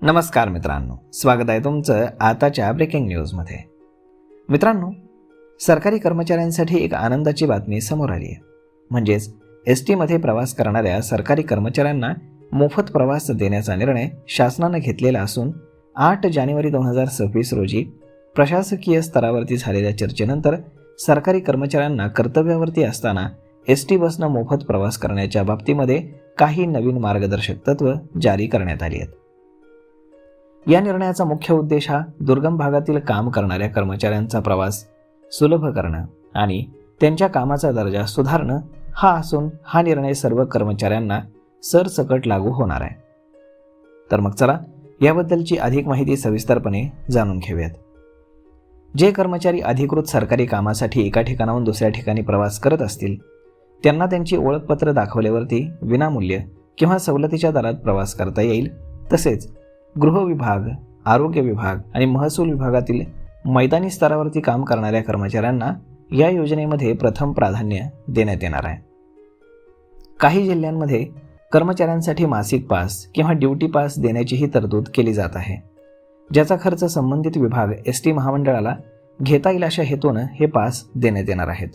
नमस्कार मित्रांनो, स्वागत आहे तुमचं आताच्या ब्रेकिंग न्यूजमध्ये. मित्रांनो, सरकारी कर्मचाऱ्यांसाठी एक आनंदाची बातमी समोर आली आहे. म्हणजेच STमध्ये प्रवास करणाऱ्या सरकारी कर्मचाऱ्यांना मोफत प्रवास देण्याचा निर्णय शासनाने घेतलेला असून 8 जानेवारी 2026 रोजी प्रशासकीय स्तरावरती झालेल्या चर्चेनंतर सरकारी कर्मचाऱ्यांना कर्तव्यावरती असताना ST बसनं मोफत प्रवास करण्याच्या बाबतीमध्ये काही नवीन मार्गदर्शक तत्त्व जारी करण्यात आली आहेत. या निर्णयाचा मुख्य उद्देश हा दुर्गम भागातील काम करणाऱ्या कर्मचाऱ्यांचा प्रवास सुलभ करणं आणि त्यांच्या कामाचा दर्जा सुधारणं हा असून हा निर्णय सर्व कर्मचाऱ्यांना सरसकट लागू होणार आहे. तर मग चला याबद्दलची अधिक माहिती सविस्तरपणे जाणून घेऊयात. जे कर्मचारी अधिकृत सरकारी कामासाठी एका ठिकाणाहून दुसऱ्या ठिकाणी प्रवास करत असतील त्यांना त्यांची ओळखपत्र दाखवल्यावरती विनामूल्य किंवा सवलतीच्या दरात प्रवास करता येईल. तसेच गृह विभाग, आरोग्य विभाग आणि महसूल विभागातील मैदानी स्तरावरती काम करणाऱ्या कर्मचाऱ्यांना या योजनेमध्ये प्रथम प्राधान्य देण्यात येणार आहे. काही जिल्ह्यांमध्ये कर्मचाऱ्यांसाठी मासिक पास किंवा ड्युटी पास देण्याचीही तरतूद केली जात आहे, ज्याचा खर्च संबंधित विभाग ST महामंडळाला घेता येईल अशा हेतूनं हे पास देण्यात येणार आहेत.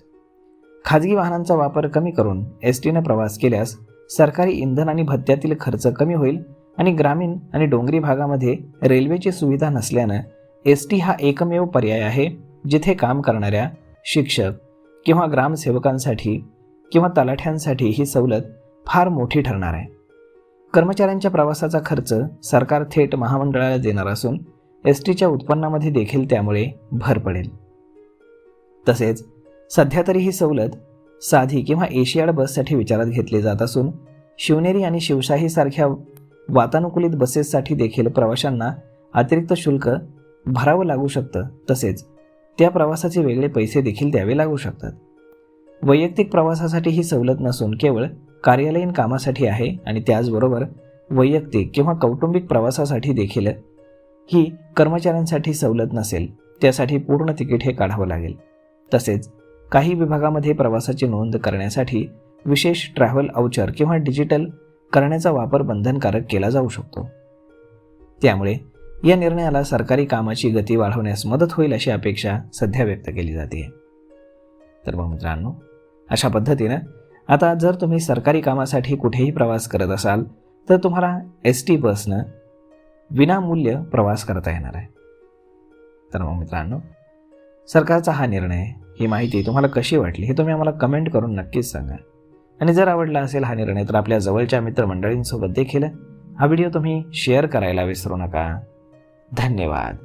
खाजगी वाहनांचा वापर कमी करून STने प्रवास केल्यास सरकारी इंधन आणि भत्त्यातील खर्च कमी होईल आणि ग्रामीण आणि डोंगरी भागामध्ये रेल्वेची सुविधा नसल्यानं ST हा एकमेव पर्याय आहे जिथे काम करणाऱ्या शिक्षक किंवा ग्रामसेवकांसाठी किंवा तलाठ्यांसाठी ही सवलत फार मोठी ठरणार आहे. कर्मचाऱ्यांच्या प्रवासाचा खर्च सरकार थेट महामंडळाला देणार असून STच्या उत्पन्नामध्ये देखील त्यामुळे भर पडेल. तसेच सध्या तरी ही सवलत साधी किंवा एशियाड बससाठी विचारात घेतली जात असून शिवनेरी आणि शिवशाही सारख्या वातानुकूलित बसेससाठी देखील प्रवाशांना अतिरिक्त शुल्क भरावं लागू शकतं. तसेच त्या प्रवासाचे वेगळे पैसे देखील द्यावे लागू शकतात. वैयक्तिक प्रवासासाठी ही सवलत नसून केवळ कार्यालयीन कामासाठी आहे आणि त्याचबरोबर वैयक्तिक किंवा कौटुंबिक प्रवासासाठी देखील ही कर्मचाऱ्यांसाठी सवलत नसेल. त्यासाठी पूर्ण तिकीट हे काढावं लागेल. तसेच काही विभागामध्ये प्रवासाची नोंद करण्यासाठी विशेष ट्रॅव्हल आउचर किंवा डिजिटल करण्याचा वापर बंधनकारक केला जाऊ शकतो. त्यामुळे या निर्णयाला सरकारी कामाची गती वाढवण्यास मदत होईल अशी अपेक्षा सध्या व्यक्त केली जाते. तर मग मित्रांनो, अशा पद्धतीनं आता जर तुम्ही सरकारी कामासाठी कुठेही प्रवास करत असाल तर तुम्हाला ST बसनं विनामूल्य प्रवास करता येणार आहे. तर मग मित्रांनो, सरकारचा हा निर्णय, ही माहिती तुम्हाला कशी वाटली हे तुम्ही आम्हाला कमेंट करून नक्कीच सांगा. आणि जर आवडला असेल हा निर्णय तर आपल्या जवळच्या मित्रमंडळींसोबत देखील हा व्हिडिओ तुम्ही शेअर करायला विसरू नका. धन्यवाद.